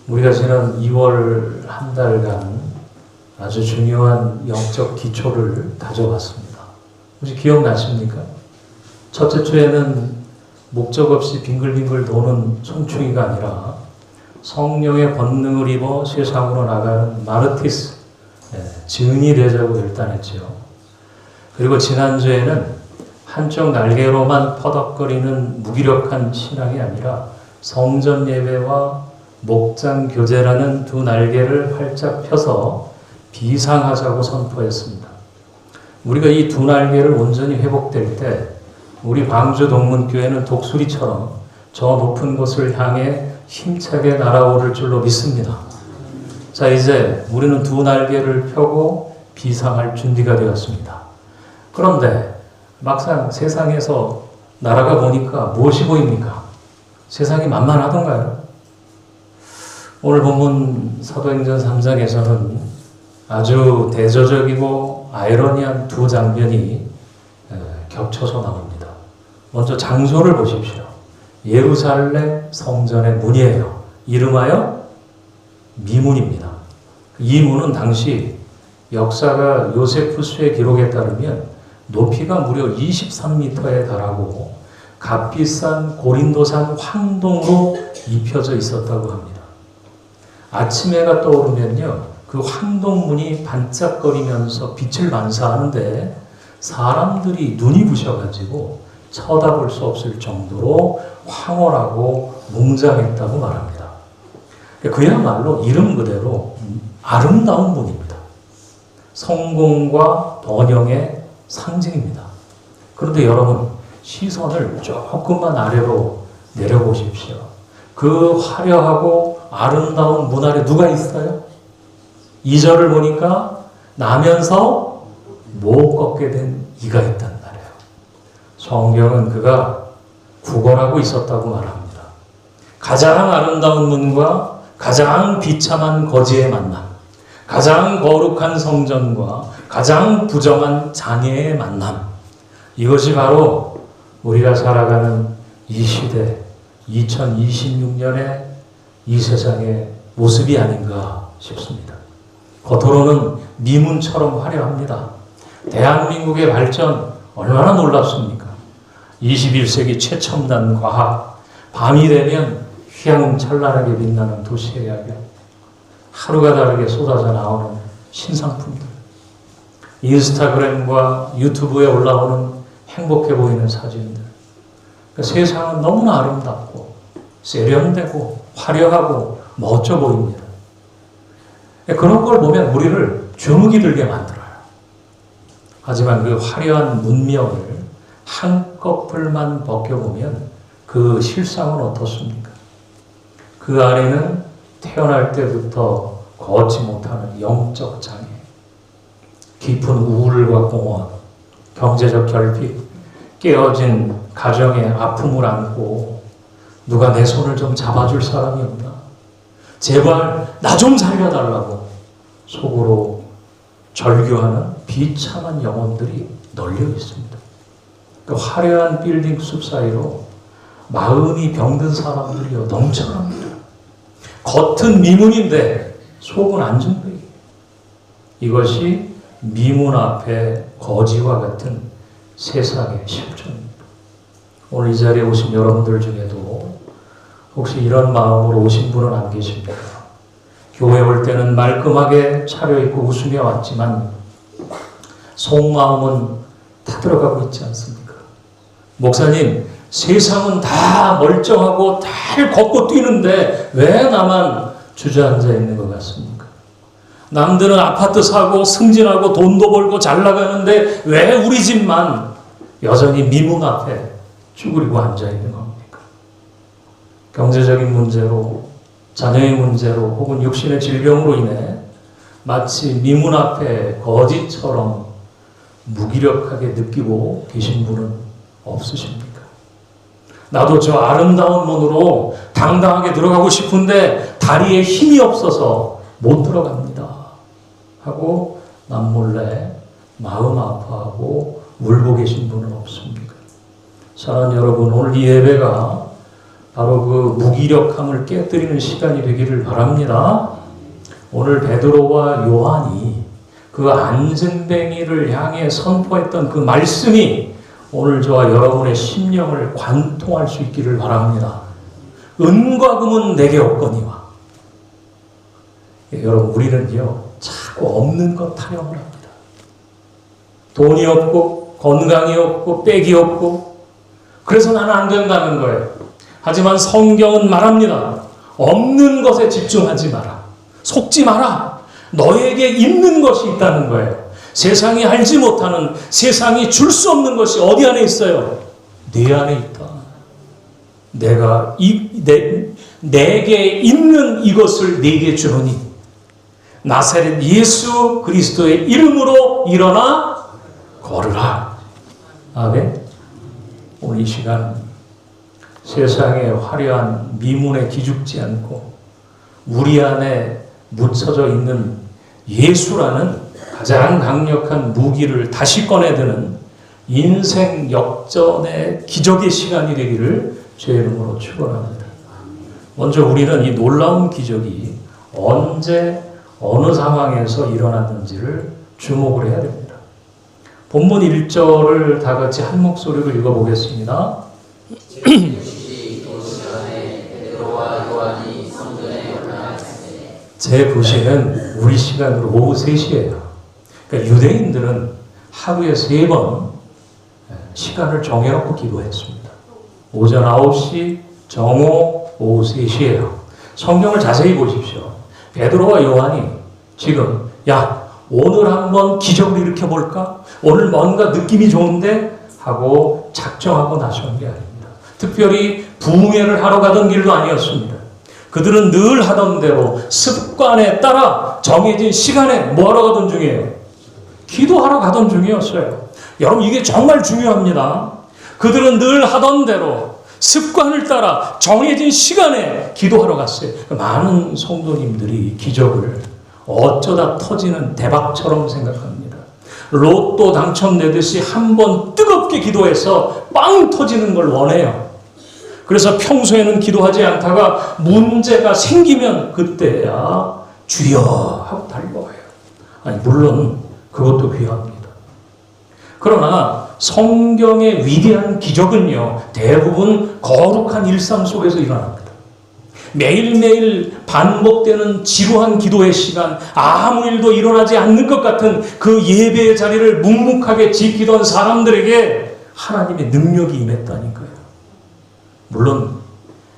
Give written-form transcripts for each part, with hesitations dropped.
우리가 지난 2월 한 달간 아주 중요한 영적 기초를 다져봤습니다. 혹시 기억나십니까? 첫째 주에는 목적 없이 빙글빙글 도는 송충이가 아니라 성령의 권능을 입어 세상으로 나가는 마르티스, 증인이 되자고 결단했지요. 그리고 지난주에는 한쪽 날개로만 퍼덕거리는 무기력한 신앙이 아니라 성전 예배와 목장 교제라는 두 날개를 활짝 펴서 비상하자고 선포했습니다. 우리가 이 두 날개를 온전히 회복될 때 우리 광주 동문교회는 독수리처럼 저 높은 곳을 향해 힘차게 날아오를 줄로 믿습니다. 자, 이제 우리는 두 날개를 펴고 비상할 준비가 되었습니다. 그런데 막상 세상에서 날아가 보니까 무엇이 보입니까? 세상이 만만하던가요? 오늘 본문 사도행전 3장에서는 아주 대조적이고 아이러니한 두 장면이 겹쳐서 나옵니다. 먼저 장소를 보십시오. 예루살렘 성전의 문이에요. 이름하여 미문입니다. 이 문은 당시 역사가 요세푸스의 기록에 따르면 높이가 무려 23m에 달하고 값비싼 고린도산 황동으로 입혀져 있었다고 합니다. 아침해가 떠오르면요, 그 황동문이 반짝거리면서 빛을 반사하는데 사람들이 눈이 부셔가지고 쳐다볼 수 없을 정도로 황홀하고 웅장했다고 말합니다. 그야말로 이름 그대로 아름다운 문입니다. 성공과 번영의 상징입니다. 그런데 여러분, 시선을 조금만 아래로 내려보십시오. 그 화려하고 아름다운 문 아래 누가 있어요? 2절을 보니까 나면서 못 걷게 된 이가 있단 말이에요. 성경은 그가 구걸하고 있었다고 말합니다. 가장 아름다운 문과 가장 비참한 거지의 만남, 가장 거룩한 성전과 가장 부정한 장애의 만남, 이것이 바로 우리가 살아가는 이 시대, 2026년의 이 세상의 모습이 아닌가 싶습니다. 겉으로는 미문처럼 화려합니다. 대한민국의 발전 얼마나 놀랍습니까? 21세기 최첨단 과학, 밤이 되면 휘황찬란하게 빛나는 도시의 야경, 하루가 다르게 쏟아져 나오는 신상품들, 인스타그램과 유튜브에 올라오는 행복해 보이는 사진들, 그러니까 세상은 너무나 아름답고 세련되고 화려하고 멋져 보입니다. 그런 걸 보면 우리를 주눅이 들게 만들어요. 하지만 그 화려한 문명을 한꺼풀만 벗겨보면 그 실상은 어떻습니까? 그 안에는 태어날 때부터 걷지 못하는 영적 장애, 깊은 우울과 공허, 경제적 결핍, 깨어진 가정의 아픔을 안고 누가 내 손을 좀 잡아줄 사람이 없나? 제발 나 좀 살려달라고 속으로 절규하는 비참한 영혼들이 널려 있습니다. 그 화려한 빌딩 숲 사이로 마음이 병든 사람들이 넘쳐납니다. 겉은 미문인데 속은 안중뱅이. 이것이 미문 앞에 거지와 같은 세상의 실존입니다. 오늘 이 자리에 오신 여러분들 중에도 혹시 이런 마음으로 오신 분은 안 계십니까? 교회 올 때는 말끔하게 차려입고 웃으며 왔지만 속마음은 타들어가고 있지 않습니까? 목사님, 세상은 다 멀쩡하고 다 걷고 뛰는데 왜 나만 주저앉아 있는 것 같습니까? 남들은 아파트 사고 승진하고 돈도 벌고 잘 나가는데 왜 우리 집만 여전히 미문 앞에 쭈그리고 앉아 있는 겁니까? 경제적인 문제로, 자녀의 문제로 혹은 육신의 질병으로 인해 마치 미문 앞에 거지처럼 무기력하게 느끼고 계신 분은 없으십니까? 나도 저 아름다운 문으로 당당하게 들어가고 싶은데 다리에 힘이 없어서 못 들어갑니다 하고 남몰래 마음 아파하고 울고 계신 분은 없습니까? 사랑하는 여러분, 오늘 이 예배가 바로 그 무기력함을 깨뜨리는 시간이 되기를 바랍니다. 오늘 베드로와 요한이 그 안전뱅이를 향해 선포했던 그 말씀이 오늘 저와 여러분의 심령을 관통할 수 있기를 바랍니다. 은과 금은 내게 없거니와. 여러분, 우리는요 자꾸 없는 것 타령을 합니다. 돈이 없고 건강이 없고 빽이 없고 그래서 나는 안 된다는 거예요. 하지만 성경은 말합니다. 없는 것에 집중하지 마라. 속지 마라. 너에게 있는 것이 있다는 거예요. 세상이 알지 못하는, 세상이 줄 수 없는 것이 어디 안에 있어요? 네 안에 있다. 내게 있는 이것을 네게 주노니 나사렛 예수 그리스도의 이름으로 일어나 걸으라. 아멘. 오늘 이 시간 세상의 화려한 미문에 기죽지 않고 우리 안에 묻혀져 있는 예수라는 가장 강력한 무기를 다시 꺼내드는 인생 역전의 기적의 시간이 되기를 주의 이름으로 축원합니다. 먼저 우리는 이 놀라운 기적이 언제 어느 상황에서 일어났는지를 주목을 해야 됩니다. 본문 1절을 다 같이 한 목소리로 읽어보겠습니다. 제 부시는 우리 시간으로 오후 3시예요. 그러니까 유대인들은 하루에 3번 시간을 정해놓고 기도했습니다. 오전 9시, 정오, 오후 3시예요. 성경을 자세히 보십시오. 베드로와 요한이 지금 오늘 한번 기적을 일으켜볼까? 오늘 뭔가 느낌이 좋은데? 하고 작정하고 나선 게 아닙니다. 특별히 부흥회를 하러 가던 길도 아니었습니다. 그들은 늘 하던 대로 습관에 따라 정해진 시간에 뭐하러 가던 중이에요? 기도하러 가던 중이었어요. 여러분, 이게 정말 중요합니다. 그들은 늘 하던 대로 습관을 따라 정해진 시간에 기도하러 갔어요. 많은 성도님들이 기적을 어쩌다 터지는 대박처럼 생각합니다. 로또 당첨되듯이 한번 뜨겁게 기도해서 빵 터지는 걸 원해요. 그래서 평소에는 기도하지 않다가 문제가 생기면 그때야 주여 하고 달려와요. 아니, 물론 그것도 귀합니다. 그러나 성경의 위대한 기적은요, 대부분 거룩한 일상 속에서 일어납니다. 매일매일 반복되는 지루한 기도의 시간, 아무 일도 일어나지 않는 것 같은 그 예배의 자리를 묵묵하게 지키던 사람들에게 하나님의 능력이 임했다니까요. 물론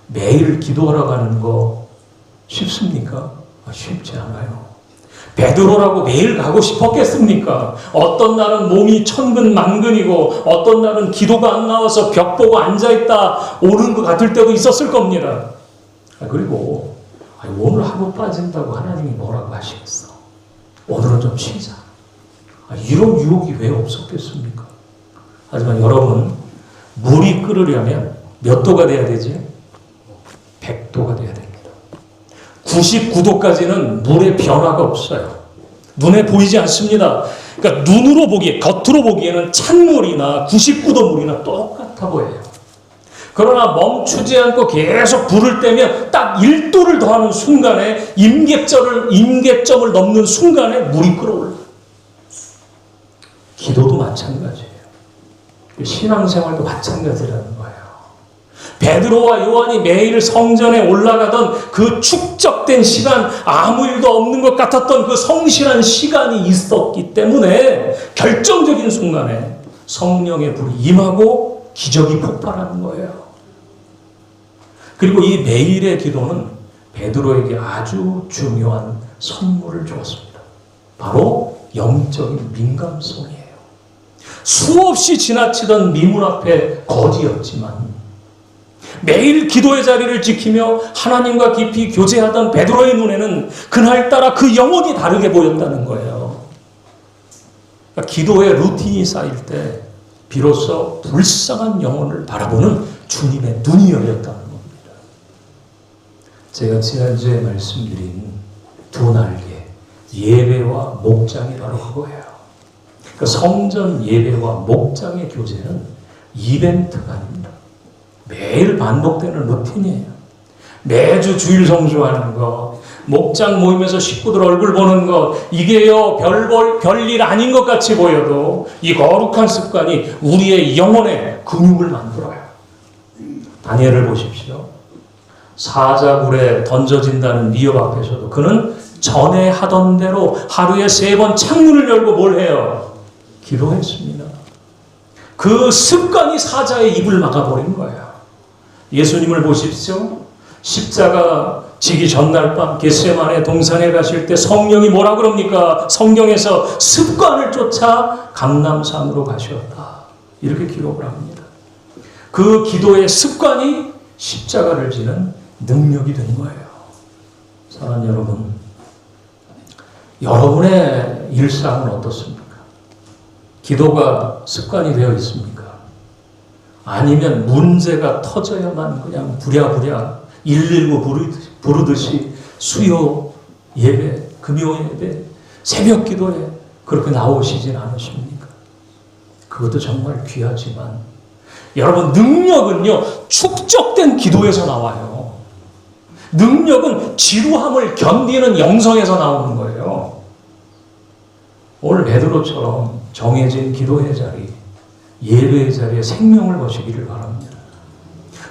매일 기도하러 가는 거 쉽습니까? 쉽지 않아요. 베드로라고 매일 가고 싶었겠습니까? 어떤 날은 몸이 천근만근이고 어떤 날은 기도가 안 나와서 벽 보고 앉아있다 오는 것 같을 때도 있었을 겁니다. 그리고 오늘 하루 빠진다고 하나님이 뭐라고 하시겠어? 오늘은 좀 쉬자. 이런 유혹이 왜 없었겠습니까? 하지만 여러분, 물이 끓으려면 몇 도가 돼야 되지? 100도가 돼야 됩니다. 99도까지는 물의 변화가 없어요. 눈에 보이지 않습니다. 그러니까 눈으로 보기에, 겉으로 보기에는 찬물이나 99도 물이나 똑같아 보여요. 그러나 멈추지 않고 계속 불을 떼면 딱 1도를 더하는 순간에 임계점을 넘는 순간에 물이 끓어올라요. 기도도 마찬가지예요. 신앙생활도 마찬가지라는 거예요. 베드로와 요한이 매일 성전에 올라가던 그 축적된 시간, 아무 일도 없는 것 같았던 그 성실한 시간이 있었기 때문에 결정적인 순간에 성령의 불이 임하고 기적이 폭발하는 거예요. 그리고 이 매일의 기도는 베드로에게 아주 중요한 선물을 주었습니다. 바로 영적인 민감성이에요. 수없이 지나치던 미문 앞에 거지였지만 매일 기도의 자리를 지키며 하나님과 깊이 교제하던 베드로의 눈에는 그날따라 그 영혼이 다르게 보였다는 거예요. 그러니까 기도의 루틴이 쌓일 때 비로소 불쌍한 영혼을 바라보는 주님의 눈이 열렸다는 겁니다. 제가 지난주에 말씀드린 두 날개, 예배와 목장이 바로 그거예요. 그러니까 성전 예배와 목장의 교제는 이벤트가 아닙니다. 매일 반복되는 루틴이에요. 매주 주일 성수하는 것, 목장 모임에서 식구들 얼굴 보는 것, 이게요 별일 아닌 것 같이 보여도 이 거룩한 습관이 우리의 영혼에 근육을 만들어요. 다니엘을 보십시오. 사자굴에 던져진다는 위협 앞에서도 그는 전에 하던 대로 하루에 3번 창문을 열고 뭘 해요? 기도했습니다. 그 습관이 사자의 입을 막아버린 거예요. 예수님을 보십시오. 십자가 지기 전날 밤 겟세마네 동산에 가실 때 성령이 뭐라 그럽니까? 성경에서 습관을 쫓아 감람산으로 가셨다. 이렇게 기록을 합니다. 그 기도의 습관이 십자가를 지는 능력이 된 거예요. 사랑하는 여러분, 여러분의 일상은 어떻습니까? 기도가 습관이 되어 있습니까? 아니면 문제가 터져야만 그냥 부랴부랴 119 부르듯이 수요 예배, 금요 예배, 새벽 기도에 그렇게 나오시진 않으십니까? 그것도 정말 귀하지만 여러분, 능력은요 축적된 기도에서 나와요. 능력은 지루함을 견디는 영성에서 나오는 거예요. 오늘 베드로처럼 정해진 기도의 자리, 예배의 자리에 생명을 거시기를 바랍니다.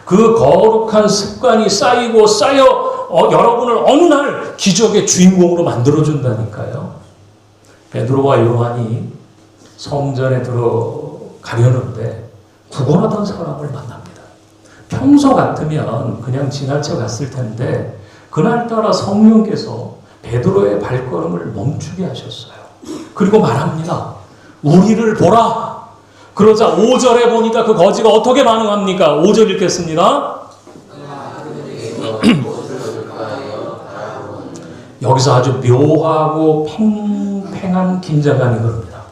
그 거룩한 습관이 쌓이고 쌓여 여러분을 어느 날 기적의 주인공으로 만들어준다니까요. 베드로와 요한이 성전에 들어가려는데 구걸하던 사람을 만납니다. 평소 같으면 그냥 지나쳐 갔을 텐데 그날따라 성령께서 베드로의 발걸음을 멈추게 하셨어요. 그리고 말합니다. 우리를 보라. 그러자 5절에 보니까 그 거지가 어떻게 반응합니까? 5절 읽겠습니다. 여기서 아주 묘하고 팽팽한 긴장감이 흐릅니다.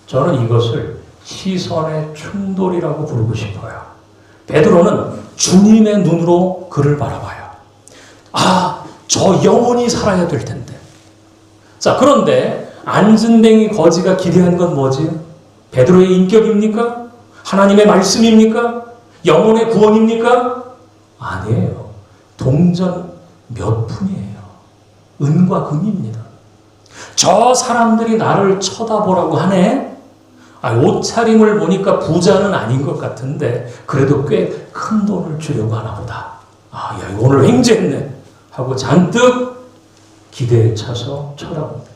저는 이것을 시선의 충돌이라고 부르고 싶어요. 베드로는 주님의 눈으로 그를 바라봐요. 아, 저 영혼이 살아야 될 텐데. 자, 그런데 안진뱅이 거지가 기대한 건 뭐지? 베드로의 인격입니까? 하나님의 말씀입니까? 영혼의 구원입니까? 아니에요. 동전 몇 푼이에요. 은과 금입니다. 저 사람들이 나를 쳐다보라고 하네? 옷차림을 보니까 부자는 아닌 것 같은데 그래도 꽤 큰 돈을 주려고 하나 보다. 야, 오늘 횡재했네 하고 잔뜩 기대에 차서 쳐다봅니다.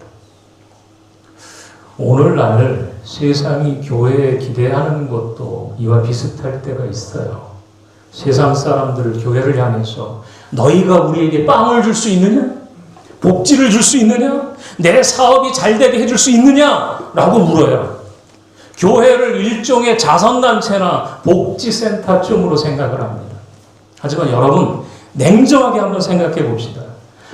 오늘날 세상이 교회에 기대하는 것도 이와 비슷할 때가 있어요. 세상 사람들을 교회를 향해서 너희가 우리에게 빵을 줄 수 있느냐? 복지를 줄 수 있느냐? 내 사업이 잘 되게 해줄 수 있느냐? 라고 물어요. 교회를 일종의 자선단체나 복지센터쯤으로 생각을 합니다. 하지만 여러분, 냉정하게 한번 생각해 봅시다.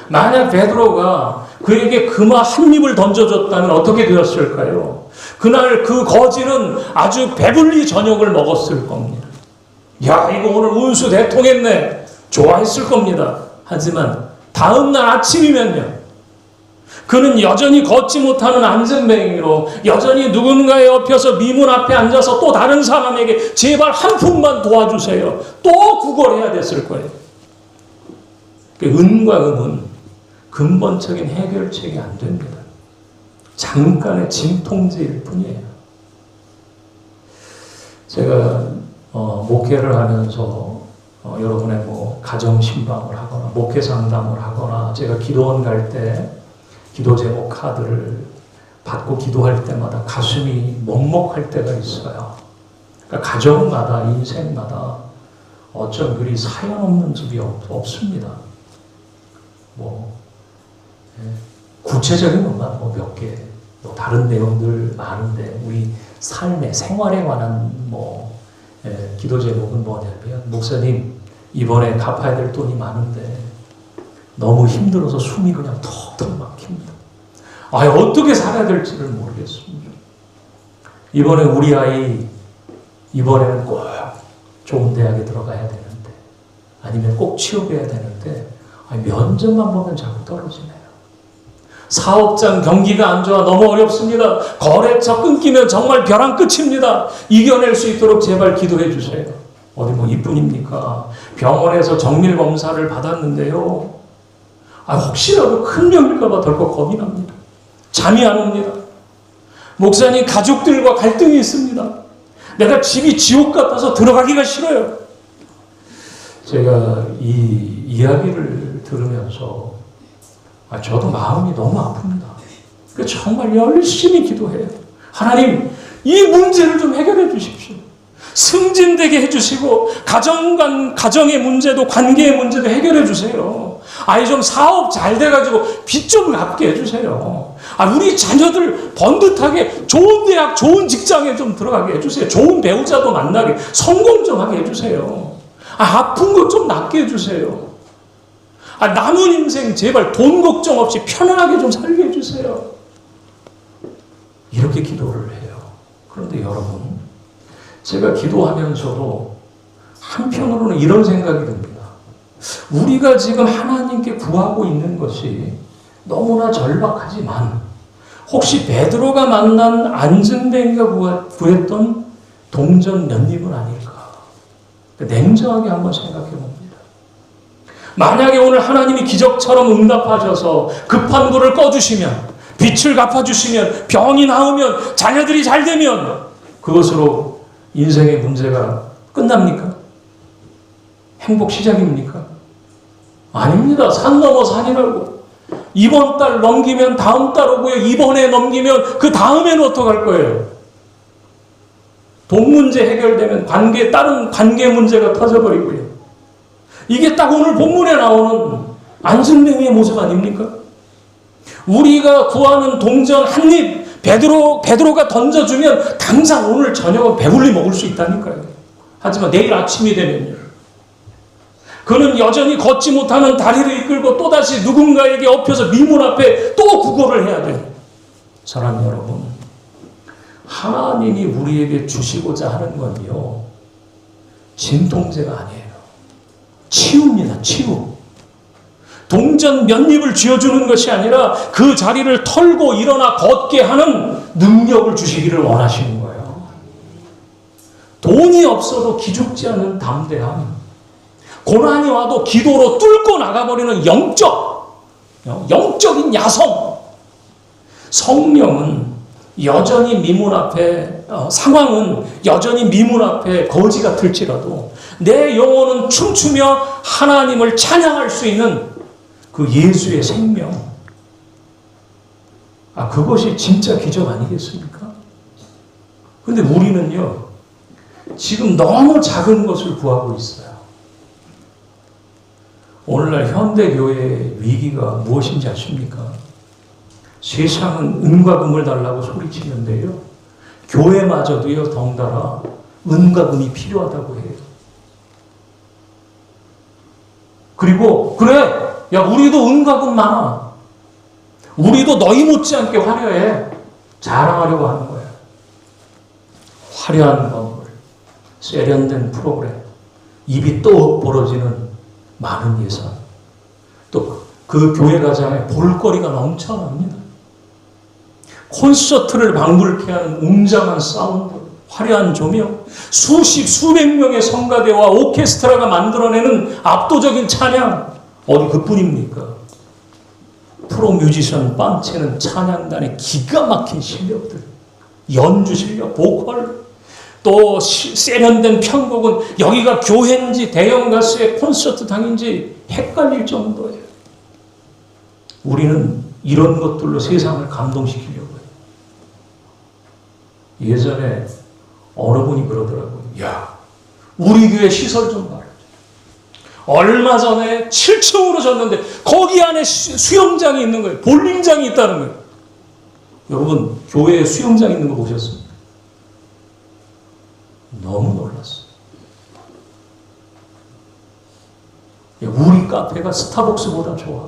만약 베드로가 그에게 금화 한 입을 던져줬다면 어떻게 되었을까요? 그날 그 거지는 아주 배불리 저녁을 먹었을 겁니다. 야, 이거 오늘 운수 대통했네. 좋아했을 겁니다. 하지만 다음날 아침이면요. 그는 여전히 걷지 못하는 안전뱅이로 여전히 누군가에 엎여서 미문 앞에 앉아서 또 다른 사람에게 제발 한 푼만 도와주세요. 또 구걸해야 됐을 거예요. 은과 금은 근본적인 해결책이 안 됩니다. 잠깐의 진통제일 뿐이에요. 제가 목회를 하면서 여러분의 가정 신방을 하거나 목회 상담을 하거나 제가 기도원 갈 때 기도 제목 카드를 받고 기도할 때마다 가슴이 먹먹할 때가 있어요. 그러니까 가정마다 인생마다 어쩜 그리 사연 없는 집이 없습니다. 구체적인 것만 몇 개, 다른 내용들 많은데 우리 삶의 생활에 관한 기도 제목은 뭐냐면 목사님 이번에 갚아야 될 돈이 많은데 너무 힘들어서 숨이 그냥 턱턱 막힙니다. 어떻게 살아야 될지를 모르겠습니다. 이번에 우리 아이 이번에는 꼭 좋은 대학에 들어가야 되는데 아니면 꼭 취업해야 되는데 면접만 보면 자꾸 떨어지네요. 사업장 경기가 안 좋아 너무 어렵습니다. 거래처 끊기면 정말 벼랑 끝입니다. 이겨낼 수 있도록 제발 기도해 주세요. 어디 뭐 이뿐입니까? 병원에서 정밀 검사를 받았는데요. 혹시라도 큰 병일까봐 덜컥 겁이 납니다. 잠이 안 옵니다. 목사님, 가족들과 갈등이 있습니다. 내가 집이 지옥 같아서 들어가기가 싫어요. 제가 이 이야기를 들으면서 저도 마음이 너무 아픕니다. 정말 열심히 기도해요. 하나님, 이 문제를 좀 해결해 주십시오. 승진되게 해주시고 가정의 문제도 관계의 문제도 해결해 주세요. 좀 사업 잘 돼가지고 빚 좀 갚게 해주세요. 우리 자녀들 번듯하게 좋은 대학 좋은 직장에 좀 들어가게 해주세요. 좋은 배우자도 만나게 성공 좀 하게 해주세요. 아픈 것 좀 낫게 해주세요. 남은 인생 제발 돈 걱정 없이 편안하게 좀 살게 해주세요. 이렇게 기도를 해요. 그런데 여러분, 제가 기도하면서도 한편으로는 이런 생각이 듭니다. 우리가 지금 하나님께 구하고 있는 것이 너무나 절박하지만 혹시 베드로가 만난 안전뱅이가 구했던 동전 몇 입은 아닐까? 냉정하게 한번 생각해 봅니다. 만약에 오늘 하나님이 기적처럼 응답하셔서 급한 불을 꺼주시면, 빚을 갚아주시면, 병이 나으면, 자녀들이 잘 되면 그것으로 인생의 문제가 끝납니까? 행복 시작입니까? 아닙니다. 산 넘어 산이라고. 이번 달 넘기면 다음 달 오고요. 이번에 넘기면 그 다음에는 어떡할 거예요? 돈 문제 해결되면 다른 관계 문제가 터져버리고요. 이게 딱 오늘 본문에 나오는 안승뱅이의 모습 아닙니까? 우리가 구하는 동전 한 입, 베드로가 던져주면 당장 오늘 저녁은 배불리 먹을 수 있다니까요. 하지만 내일 아침이 되면요. 그는 여전히 걷지 못하는 다리를 이끌고 또다시 누군가에게 엎혀서 미문 앞에 또 구걸을 해야 돼요. 사랑하는 여러분, 하나님이 우리에게 주시고자 하는 건요, 진통제가 아니에요. 치유입니다. 치유. 동전 몇 입을 쥐어주는 것이 아니라 그 자리를 털고 일어나 걷게 하는 능력을 주시기를 원하시는 거예요. 돈이 없어도 기죽지 않는 담대함, 고난이 와도 기도로 뚫고 나가버리는 영적인 야성. 성령은 여전히 미문 앞에, 상황은 여전히 미문 앞에 거지 같을지라도 내 영혼은 춤추며 하나님을 찬양할 수 있는 그 예수의 생명. 그것이 진짜 기적 아니겠습니까? 근데 우리는요, 지금 너무 작은 것을 구하고 있어요. 오늘날 현대교회의 위기가 무엇인지 아십니까? 세상은 은과 금을 달라고 소리치는데요, 교회마저도요, 덩달아 은과 금이 필요하다고 해요. 그리고 그래, 야, 우리도 은과 금 많아. 우리도 너희 못지않게 화려해. 자랑하려고 하는 거야. 화려한 건물, 세련된 프로그램, 입이 또 벌어지는 많은 예산, 또 그 교회 가장에 볼거리가 넘쳐납니다. 콘서트를 방불케 하는 웅장한 사운드, 화려한 조명, 수백 명의 성가대와 오케스트라가 만들어내는 압도적인 찬양, 어디 그뿐입니까? 프로 뮤지션 빵채는 찬양단의 기가 막힌 실력들, 연주 실력, 보컬, 또 세련된 편곡은 여기가 교회인지 대형 가수의 콘서트장인지 헷갈릴 정도예요. 우리는 이런 것들로 세상을 감동시키려고 해요. 예전에 어느 분이 그러더라고요. 야, 우리 교회 시설 좀 봐라. 얼마 전에 7층으로 졌는데 거기 안에 수영장이 있는 거예요. 볼링장이 있다는 거예요. 여러분, 교회에 수영장 있는 거 보셨습니까? 너무 놀랐어요. 우리 카페가 스타벅스보다 좋아.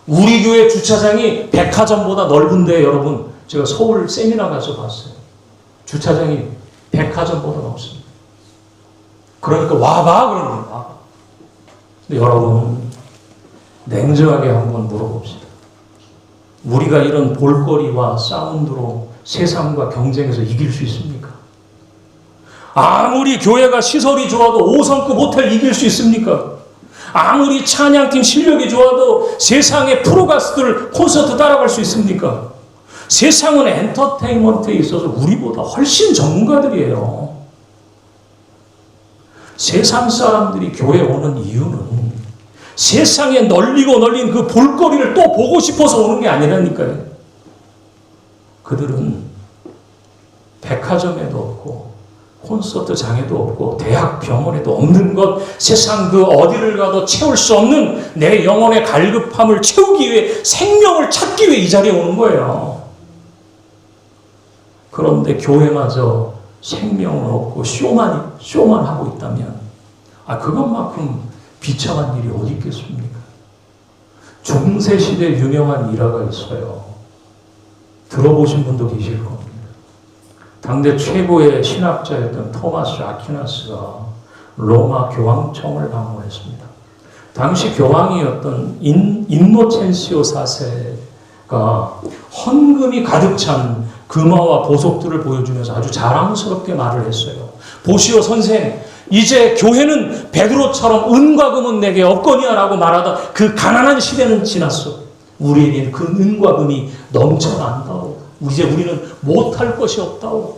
우리 교회 주차장이 백화점보다 넓은데, 여러분, 제가 서울 세미나 가서 봤어요. 주차장이 백화점보다 넓습니다. 그러니까 와봐 그러는 거야. 근데 여러분, 냉정하게 한번 물어봅시다. 우리가 이런 볼거리와 사운드로 세상과 경쟁해서 이길 수 있습니까? 아무리 교회가 시설이 좋아도 5성급 호텔 이길 수 있습니까? 아무리 찬양팀 실력이 좋아도 세상의 프로가수들 콘서트 따라갈 수 있습니까? 세상은 엔터테인먼트에 있어서 우리보다 훨씬 전문가들이에요. 세상 사람들이 교회 오는 이유는 세상에 널리고 널린 그 볼거리를 또 보고 싶어서 오는 게 아니라니까요. 그들은 백화점에도 없고 콘서트장에도 없고 대학 병원에도 없는 것, 세상 그 어디를 가도 채울 수 없는 내 영혼의 갈급함을 채우기 위해, 생명을 찾기 위해 이 자리에 오는 거예요. 그런데 교회마저 생명은 없고 쇼만 하고 있다면 그것만큼 비참한 일이 어디 있겠습니까? 중세시대 유명한 일화가 있어요. 들어보신 분도 계실 겁니다. 당대 최고의 신학자였던 토마스 아퀴나스가 로마 교황청을 방문했습니다. 당시 교황이었던 인노첸시오 4세가 헌금이 가득 찬 금화와 보석들을 보여주면서 아주 자랑스럽게 말을 했어요. 보시오 선생, 이제 교회는 베드로처럼 은과 금은 내게 없거니와 라고 말하다 그 가난한 시대는 지났어. 우리에겐 그 은과 금이 넘쳐난다오. 이제 우리는 못할 것이 없다오.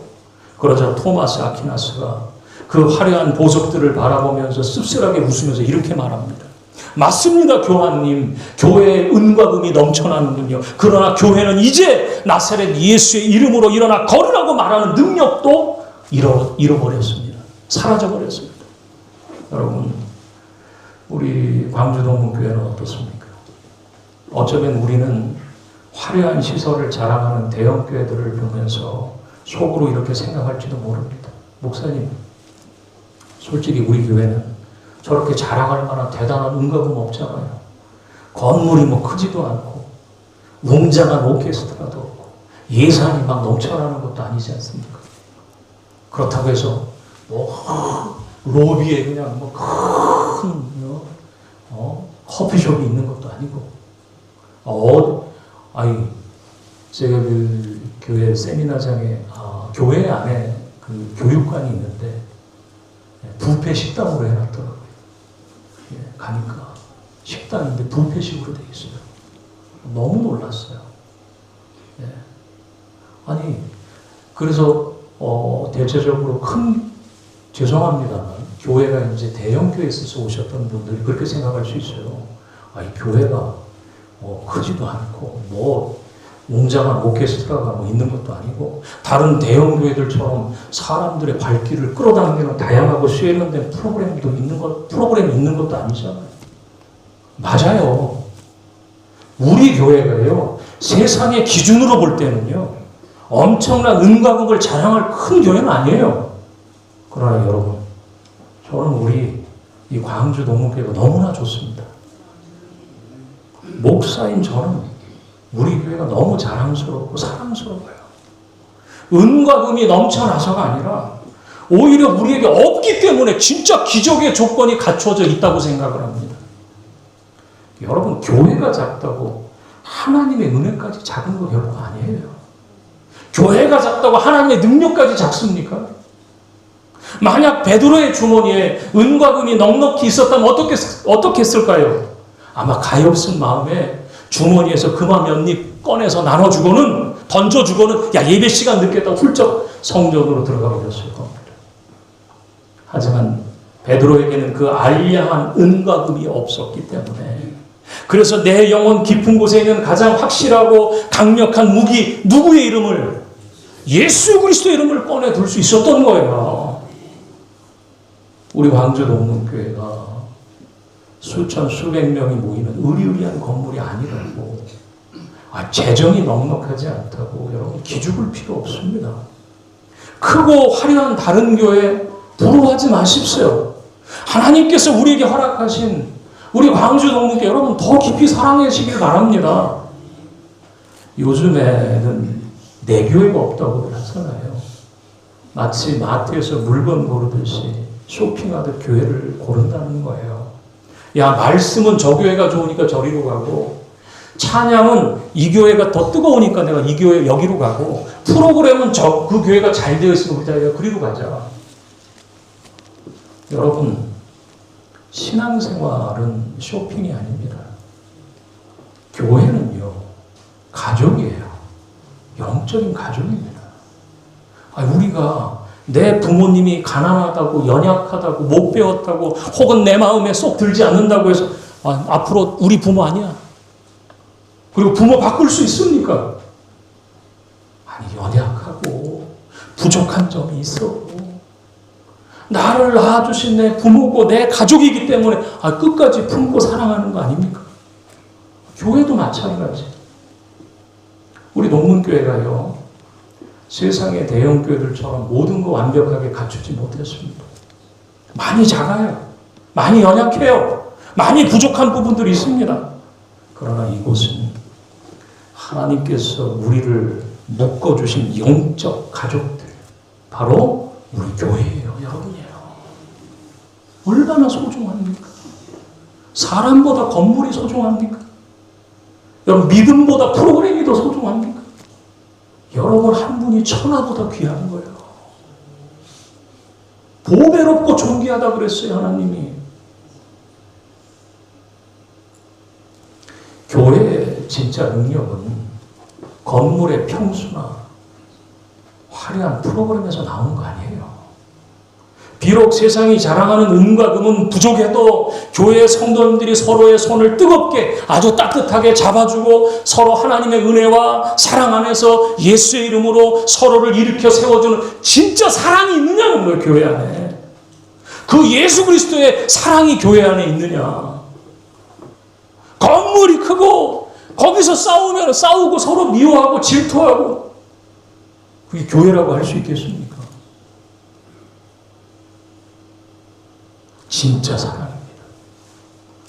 그러자 토마스 아퀴나스가 그 화려한 보석들을 바라보면서 씁쓸하게 웃으면서 이렇게 말합니다. 맞습니다, 교황님. 교회에 은과 금이 넘쳐나는군요. 그러나 교회는 이제 나사렛 예수의 이름으로 일어나 걸으라고 말하는 능력도 잃어버렸습니다. 사라져버렸습니다. 여러분, 우리 광주동문교회는 어떻습니까? 어쩌면 우리는 화려한 시설을 자랑하는 대형교회들을 보면서 속으로 이렇게 생각할지도 모릅니다. 목사님, 솔직히 우리 교회는 저렇게 자랑할 만한 대단한 은가금 없잖아요. 건물이 뭐 크지도 않고 웅장한 오케스트라도 없고 예산이 막 넘쳐나는 것도 아니지 않습니까? 그렇다고 해서 뭐 로비에 그냥 뭐 큰 커피숍이 있는 것도 아니고 제가 그 교회 세미나장에 교회 안에 그 교육관이 있는데 뷔페 식당으로 해놨더라고요. 가니까 식당인데 뷔페식으로 돼 있어요. 너무 놀랐어요. 아니 그래서 대체적으로 죄송합니다만 교회가 이제 대형 교회에서 오셨던 분들이 그렇게 생각할 수 있어요. 이 교회가 크지도 않고 웅장한 오케스트라가 있는 것도 아니고 다른 대형 교회들처럼 사람들의 발길을 끌어당기는 다양하고 세련된 프로그램이 있는 것도 아니잖아요. 맞아요. 우리 교회가요, 세상의 기준으로 볼 때는요, 엄청난 은과 금을 자랑할 큰 교회는 아니에요. 그러나 여러분, 저는 우리 이 광주 동문교회가 너무나 좋습니다. 목사인 저는 우리 교회가 너무 자랑스럽고 사랑스러워요. 은과 금이 넘쳐나서가 아니라 오히려 우리에게 없기 때문에 진짜 기적의 조건이 갖춰져 있다고 생각을 합니다. 여러분, 교회가 작다고 하나님의 은혜까지 작은 거 결코 아니에요. 교회가 작다고 하나님의 능력까지 작습니까? 만약 베드로의 주머니에 은과 금이 넉넉히 있었다면 어떻게 했을까요? 아마 가엾은 마음에 주머니에서 금화 몇 입 꺼내서 나눠주고는 던져주고는 예배 시간 늦겠다고 훌쩍 성전으로 들어가 버렸을 겁니다. 하지만 베드로에게는 그 알량한 은과 금이 없었기 때문에, 그래서 내 영혼 깊은 곳에 있는 가장 확실하고 강력한 무기, 누구의 이름을, 예수 그리스도의 이름을 꺼내둘 수 있었던 거예요. 우리 광주 동문교회가 수천 수백 명이 모이는 의리의리한 건물이 아니라고, 재정이 넉넉하지 않다고 여러분 기죽을 필요 없습니다. 크고 화려한 다른 교회 부러워하지 마십시오. 하나님께서 우리에게 허락하신 우리 광주 동문교회 여러분 더 깊이 사랑하시길 바랍니다. 요즘에는 내 교회가 없다고 하잖아요. 마치 마트에서 물건 고르듯이 쇼핑하듯 교회를 고른다는 거예요. 말씀은 저 교회가 좋으니까 저리로 가고, 찬양은 이 교회가 더 뜨거우니까 내가 이 교회 여기로 가고, 프로그램은 그 교회가 잘 되어 있으면 우리 그리로 가자. 여러분, 신앙생활은 쇼핑이 아닙니다. 교회는요, 가족이에요. 영적인 가족입니다. 우리가 내 부모님이 가난하다고, 연약하다고, 못 배웠다고, 혹은 내 마음에 쏙 들지 않는다고 해서 앞으로 우리 부모 아니야. 그리고 부모 바꿀 수 있습니까? 아니, 연약하고 부족한 점이 있어. 나를 낳아주신 내 부모고 내 가족이기 때문에 끝까지 품고 사랑하는 거 아닙니까? 교회도 마찬가지. 우리 농문교회가요, 세상의 대형 교회들처럼 모든 거 완벽하게 갖추지 못했습니다. 많이 작아요. 많이 연약해요. 많이 부족한 부분들이 있습니다. 그러나 이곳은 하나님께서 우리를 묶어주신 영적 가족들, 바로 우리 교회예요. 여러분이에요. 얼마나 소중합니까? 사람보다 건물이 소중합니까? 여러분, 믿음보다 프로그램이 더 소중합니까? 여러분 한 분이 천하보다 귀한 거예요. 보배롭고 존귀하다 그랬어요, 하나님이. 교회의 진짜 능력은 건물의 평수나 화려한 프로그램에서 나오는 거 아니에요. 비록 세상이 자랑하는 은과 금은 부족해도 교회의 성도님들이 서로의 손을 뜨겁게 아주 따뜻하게 잡아주고 서로 하나님의 은혜와 사랑 안에서 예수의 이름으로 서로를 일으켜 세워주는 진짜 사랑이 있느냐는 거예요, 교회 안에. 그 예수 그리스도의 사랑이 교회 안에 있느냐. 건물이 크고 거기서 싸우면 싸우고 서로 미워하고 질투하고, 그게 교회라고 할 수 있겠습니까? 진짜 사랑입니다.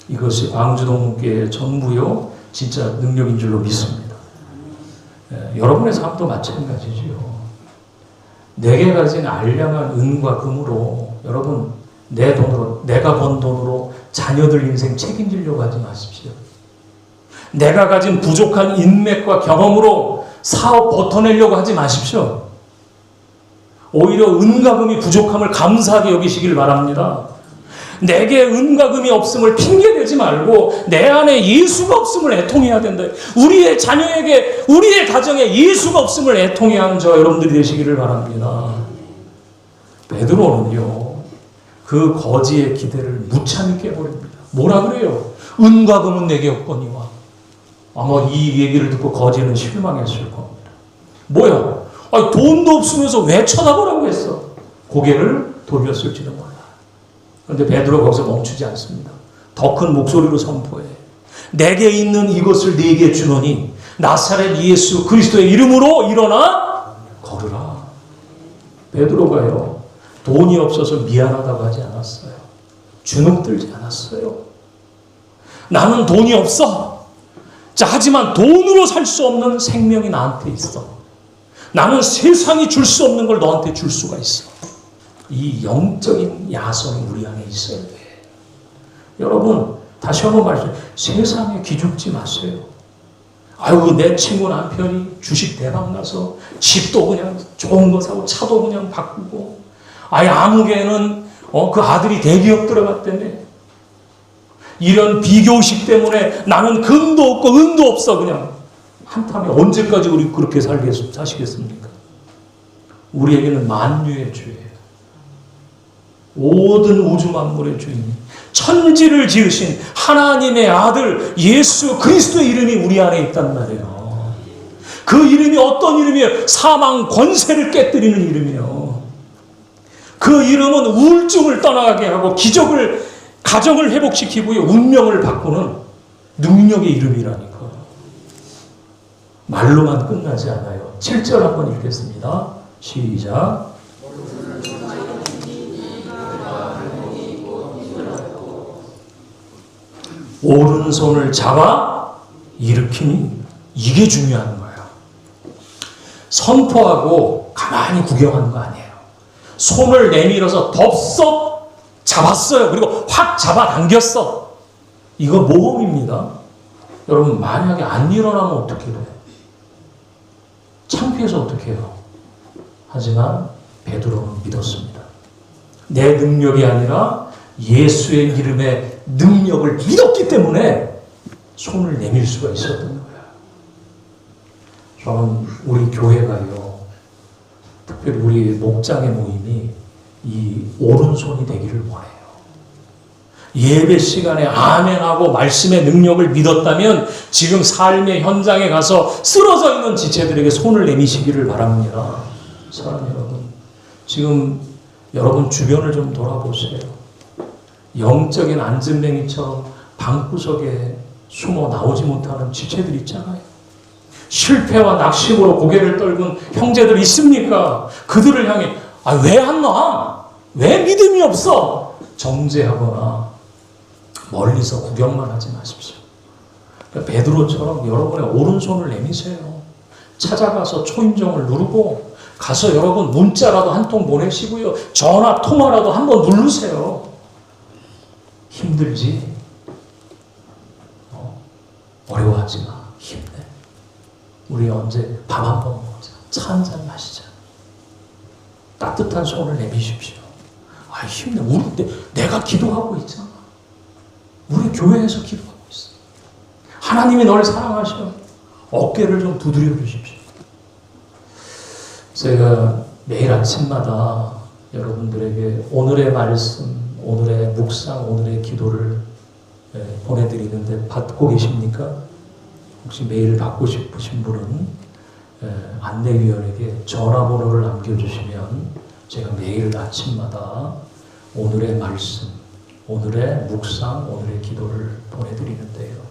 이것이 광주동문교회의 전부요, 진짜 능력인 줄로 믿습니다. 여러분의 삶도 마찬가지지요. 내게 가진 알량한 은과 금으로, 여러분, 내 돈으로, 내가 번 돈으로 자녀들 인생 책임지려고 하지 마십시오. 내가 가진 부족한 인맥과 경험으로 사업 버텨내려고 하지 마십시오. 오히려 은과 금이 부족함을 감사하게 여기시길 바랍니다. 내게 은과 금이 없음을 핑계대지 말고 내 안에 예수가 없음을 애통해야 된다. 우리의 자녀에게, 우리의 가정에 예수가 없음을 애통해야 하는 저와 여러분들이 되시기를 바랍니다. 베드로는요, 그 거지의 기대를 무참히 깨버립니다. 뭐라 그래요? 은과 금은 내게 없거니와. 아마 이 얘기를 듣고 거지는 실망했을 겁니다. 뭐야? 돈도 없으면서 왜 쳐다보라고 했어? 고개를 돌렸을지도 몰라. 그런데 베드로 거기서 멈추지 않습니다. 더 큰 목소리로 선포해. 내게 있는 이것을 네게 주노니 나사렛 예수 그리스도의 이름으로 일어나 걸으라. 베드로가요, 돈이 없어서 미안하다고 하지 않았어요. 주눅들지 않았어요. 나는 돈이 없어. 자, 하지만 돈으로 살 수 없는 생명이 나한테 있어. 나는 세상이 줄 수 없는 걸 너한테 줄 수가 있어. 이 영적인 야성이 우리 안에 있어야 돼. 여러분, 다시 한번 말씀드려요. 세상에 기죽지 마세요. 아유, 내 친구 남편이 주식 대박 나서 집도 그냥 좋은 거 사고 차도 그냥 바꾸고, 아예 아무개는 그 아들이 대기업 들어갔다며. 이런 비교식 때문에 나는 금도 없고 은도 없어. 그냥 한참에 언제까지 우리 그렇게 사시겠습니까? 우리에게는 만유의 주예요. 모든 우주 만물의 주인, 천지를 지으신 하나님의 아들 예수 그리스도의 이름이 우리 안에 있단 말이에요. 그 이름이 어떤 이름이에요? 사망 권세를 깨뜨리는 이름이에요. 그 이름은 우울증을 떠나게 하고 기적을, 가정을 회복시키고요, 운명을 바꾸는 능력의 이름이라니까. 말로만 끝나지 않아요. 7절 한번 읽겠습니다. 시작. 오른손을 잡아 일으키니, 이게 중요한 거예요. 선포하고 가만히 구경하는 거 아니에요. 손을 내밀어서 덥석 잡았어요. 그리고 확 잡아당겼어. 이거 모험입니다. 여러분, 만약에 안 일어나면 어떻게 돼요? 창피해서 어떻게 해요? 하지만 베드로는 믿었습니다. 내 능력이 아니라 예수의 이름의 능력을 믿었기 때문에 손을 내밀 수가 있었던 거야. 저는 우리 교회가요, 특별히 우리 목장의 모임이 이 오른손이 되기를 원해요. 예배 시간에 아멘하고 말씀의 능력을 믿었다면 지금 삶의 현장에 가서 쓰러져 있는 지체들에게 손을 내미시기를 바랍니다. 사랑하는 여러분, 지금 여러분 주변을 좀 돌아보세요. 영적인 안전뱅이처럼 방구석에 숨어 나오지 못하는 지체들 있잖아요. 실패와 낙심으로 고개를 떨군 형제들 있습니까? 그들을 향해 왜 안 나? 왜 믿음이 없어? 정죄하거나 멀리서 구경만 하지 마십시오. 베드로처럼 여러분의 오른손을 내미세요. 찾아가서 초인종을 누르고 가서 여러분 문자라도 한 통 보내시고요. 전화 통화라도 한번 누르세요. 힘들지? 어려워하지 마. 힘내. 우리 언제 밥 한 번 먹자. 차 한 잔 마시자. 따뜻한 손을 내미십시오. 힘내. 내가 기도하고 있잖아. 우리 교회에서 기도하고 있어. 하나님이 너를 사랑하셔. 어깨를 좀 두드려 주십시오. 제가 매일 아침마다 여러분들에게 오늘의 말씀, 오늘의 묵상, 오늘의 기도를 보내드리는데 받고 계십니까? 혹시 메일 받고 싶으신 분은 안내위원에게 전화번호를 남겨주시면 제가 매일 아침마다 오늘의 말씀, 오늘의 묵상, 오늘의 기도를 보내드리는데요.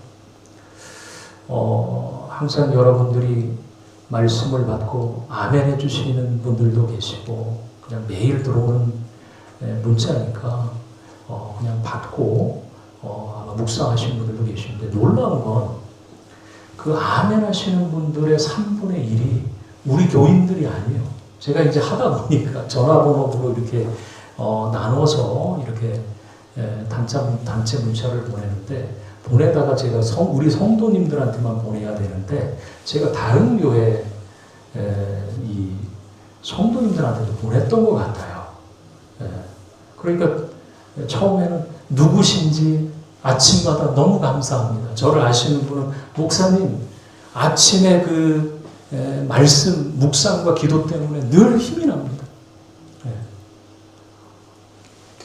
항상 여러분들이 말씀을 받고 아멘 해주시는 분들도 계시고 그냥 매일 들어오는 문자니까 그냥 받고 아마 묵상하시는 분들도 계시는데 놀라운 건 그 아멘 하시는 분들의 3분의 1이 우리 교인들이 아니에요. 제가 이제 하다 보니까 전화번호로 이렇게 나눠서 이렇게 단체 문자를 보내는데 보내다가 제가 우리 성도님들한테만 보내야 되는데 제가 다른 교회 이 성도님들한테도 보냈던 것 같아요. 그러니까 처음에는 누구신지 아침마다 너무 감사합니다. 저를 아시는 분은 목사님 아침에 그 말씀 묵상과 기도 때문에 늘 힘이 납니다.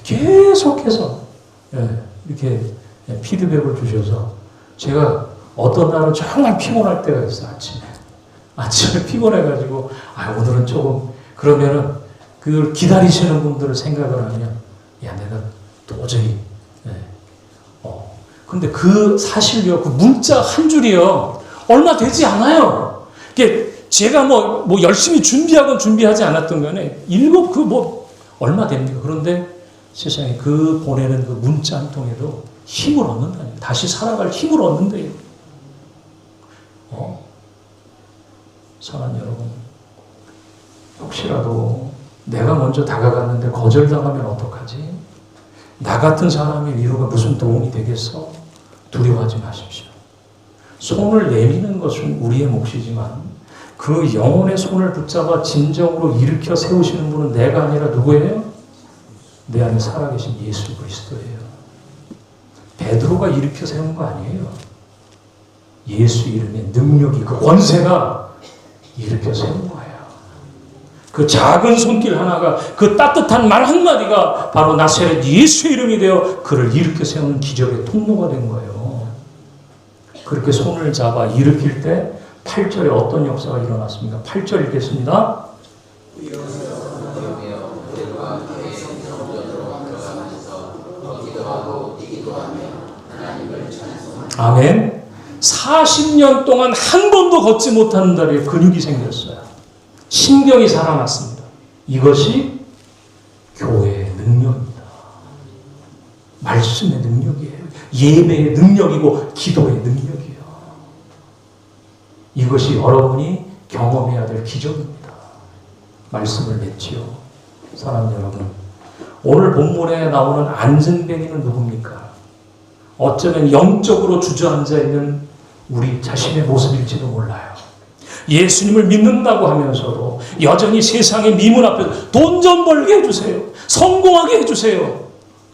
계속해서 이렇게 피드백을 주셔서 제가 어떤 날은 정말 피곤할 때가 있어요. 아침에 피곤해가지고 오늘은 조금 그러면은 그걸 기다리시는 분들을 생각을 하면 내가 도저히 근데 그 사실요 그 문자 한 줄이요 얼마 되지 않아요. 이게 제가 뭐 열심히 준비하건 준비하지 않았던 간에 얼마 됩니까? 그런데 세상에 그 보내는 그 문자 한 통에도 힘을 얻는다니요. 다시 살아갈 힘을 얻는데요. 사랑하는 여러분, 혹시라도 내가 먼저 다가갔는데 거절당하면 어떡하지? 나 같은 사람의 위로가 무슨 도움이 되겠어? 두려워하지 마십시오. 손을 내미는 것은 우리의 몫이지만 그 영혼의 손을 붙잡아 진정으로 일으켜 세우시는 분은 내가 아니라 누구예요? 내 안에 살아계신 예수 그리스도예요. 베드로가 일으켜 세운 거 아니에요. 예수 이름의 능력이 그 권세가 일으켜 세운 거예요. 그 작은 손길 하나가 그 따뜻한 말 한마디가 바로 나사렛 예수 이름이 되어 그를 일으켜 세우는 기적의 통로가 된 거예요. 그렇게 손을 잡아 일으킬 때 8절에 어떤 역사가 일어났습니까? 8절 읽겠습니다. 아멘. 40년 동안 한 번도 걷지 못하는 다리에 근육이 생겼어요. 신경이 살아났습니다. 이것이 교회의 능력입니다. 말씀의 능력이에요. 예배의 능력이고 기도의 능력이에요. 이것이 여러분이 경험해야 될 기적입니다. 말씀을 맺지요. 사랑하는 여러분, 오늘 본문에 나오는 안전뱅이는 누굽니까? 어쩌면 영적으로 주저앉아 있는 우리 자신의 모습일지도 몰라요. 예수님을 믿는다고 하면서도 여전히 세상의 미문 앞에서 돈 좀 벌게 해주세요. 성공하게 해주세요.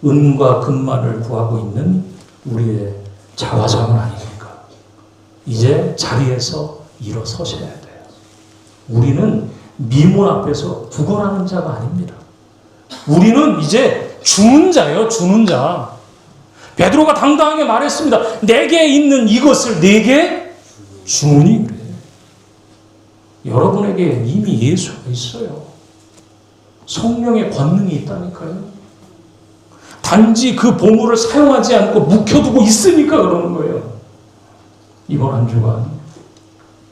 은과 금만을 구하고 있는 우리의 자화상은 아닙니까? 이제 자리에서 일어서셔야 돼요. 우리는 미문 앞에서 구걸하는 자가 아닙니다. 우리는 이제 주는 자예요. 주는 자. 베드로가 당당하게 말했습니다. 내게 있는 이것을 내게 주니 그래요. 여러분에게 이미 예수가 있어요. 성령의 권능이 있다니까요. 단지 그 보물을 사용하지 않고 묵혀두고 있으니까 그러는 거예요. 이번 한 주간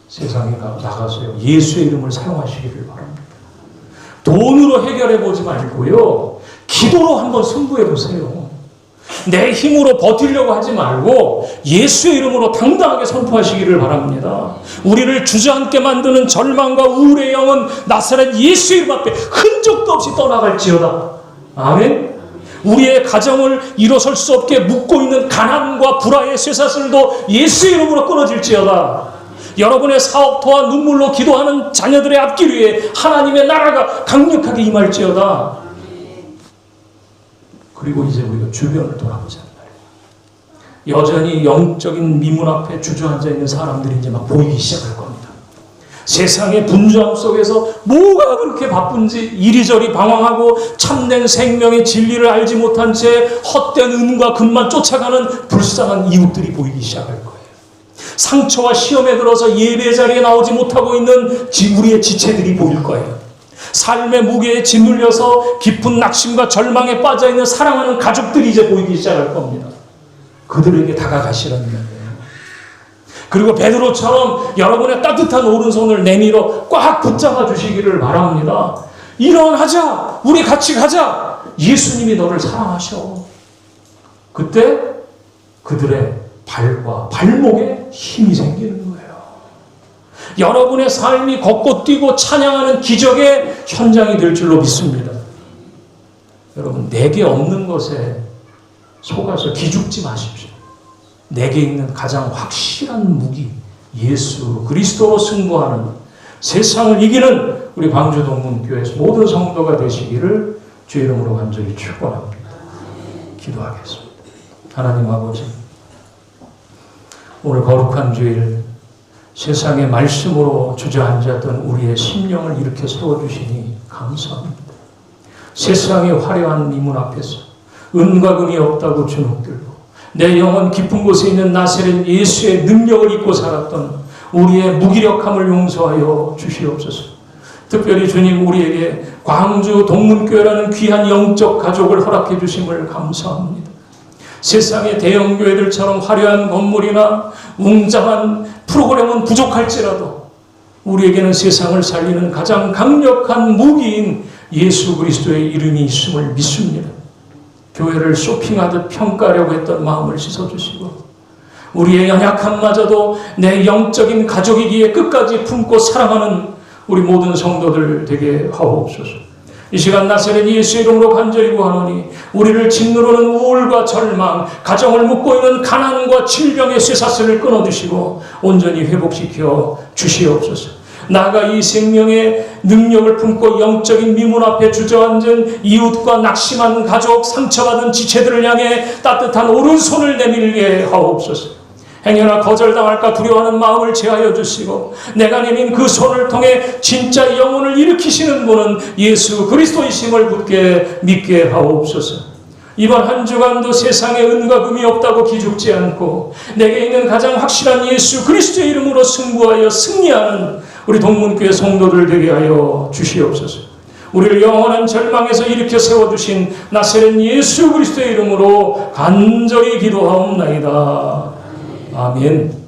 세상에 나가서요, 예수의 이름을 사용하시기를 바랍니다. 돈으로 해결해 보지 말고요, 기도로 한번 승부해 보세요. 내 힘으로 버티려고 하지 말고 예수의 이름으로 당당하게 선포하시기를 바랍니다. 우리를 주저앉게 만드는 절망과 우울의 영은 나사렛 예수의 이름 앞에 흔적도 없이 떠나갈지어다. 아멘. 우리의 가정을 일어설 수 없게 묶고 있는 가난과 불화의 쇠사슬도 예수의 이름으로 끊어질지어다. 여러분의 사업터와 눈물로 기도하는 자녀들의 앞길 위에 하나님의 나라가 강력하게 임할지어다. 그리고 이제 우리가 주변을 돌아보자. 여전히 영적인 미문 앞에 주저앉아 있는 사람들이 이제 막 보이기 시작할 겁니다. 세상의 분주함 속에서 뭐가 그렇게 바쁜지 이리저리 방황하고 참된 생명의 진리를 알지 못한 채 헛된 은과 금만 쫓아가는 불쌍한 이웃들이 보이기 시작할 거예요. 상처와 시험에 들어서 예배 자리에 나오지 못하고 있는 우리의 지체들이 보일 거예요. 삶의 무게에 짓눌려서 깊은 낙심과 절망에 빠져있는 사랑하는 가족들이 이제 보이기 시작할 겁니다. 그들에게 다가가시라는 거예요. 그리고 베드로처럼 여러분의 따뜻한 오른손을 내밀어 꽉 붙잡아 주시기를 바랍니다. 일어나자. 우리 같이 가자. 예수님이 너를 사랑하셔. 그때 그들의 발과 발목에 힘이 생기는 거예요. 여러분의 삶이 걷고 뛰고 찬양하는 기적의 현장이 될 줄로 믿습니다. 여러분, 내게 없는 것에 속아서 기죽지 마십시오. 내게 있는 가장 확실한 무기, 예수 그리스도로 승부하는, 세상을 이기는 우리 광주 동문교회 모든 성도가 되시기를 주의 이름으로 간절히 축원합니다. 기도하겠습니다. 하나님 아버지, 오늘 거룩한 주일 세상의 말씀으로 주저앉았던 우리의 심령을 일으켜 세워주시니 감사합니다. 세상의 화려한 미문 앞에서 은과 금이 없다고 주눅들고 내 영혼 깊은 곳에 있는 나사렛 예수의 능력을 잊고 살았던 우리의 무기력함을 용서하여 주시옵소서. 특별히 주님, 우리에게 광주 동문교회라는 귀한 영적 가족을 허락해 주심을 감사합니다. 세상의 대형교회들처럼 화려한 건물이나 웅장한 프로그램은 부족할지라도 우리에게는 세상을 살리는 가장 강력한 무기인 예수 그리스도의 이름이 있음을 믿습니다. 교회를 쇼핑하듯 평가하려고 했던 마음을 씻어주시고 우리의 연약함마저도 내 영적인 가족이기에 끝까지 품고 사랑하는 우리 모든 성도들 되게 하옵소서. 이 시간 나사렛 예수 이름으로 간절히 구하노니 우리를 짓누르는 우울과 절망, 가정을 묶고 있는 가난과 질병의 쇠사슬을 끊어주시고 온전히 회복시켜 주시옵소서. 나아가 이 생명의 능력을 품고 영적인 미문 앞에 주저앉은 이웃과 낙심한 가족, 상처받은 지체들을 향해 따뜻한 오른손을 내밀게 하옵소서. 행여나 거절당할까 두려워하는 마음을 제하여 주시고 내가 내민 그 손을 통해 진짜 영혼을 일으키시는 분은 예수 그리스도이심을 굳게 믿게 하옵소서. 이번 한 주간도 세상에 은과 금이 없다고 기죽지 않고 내게 있는 가장 확실한 예수 그리스도의 이름으로 승부하여 승리하는 우리 동문교회 성도들 되게 하여 주시옵소서. 우리를 영원한 절망에서 일으켜 세워주신 나사렛 예수 그리스도의 이름으로 간절히 기도하옵나이다. 아멘.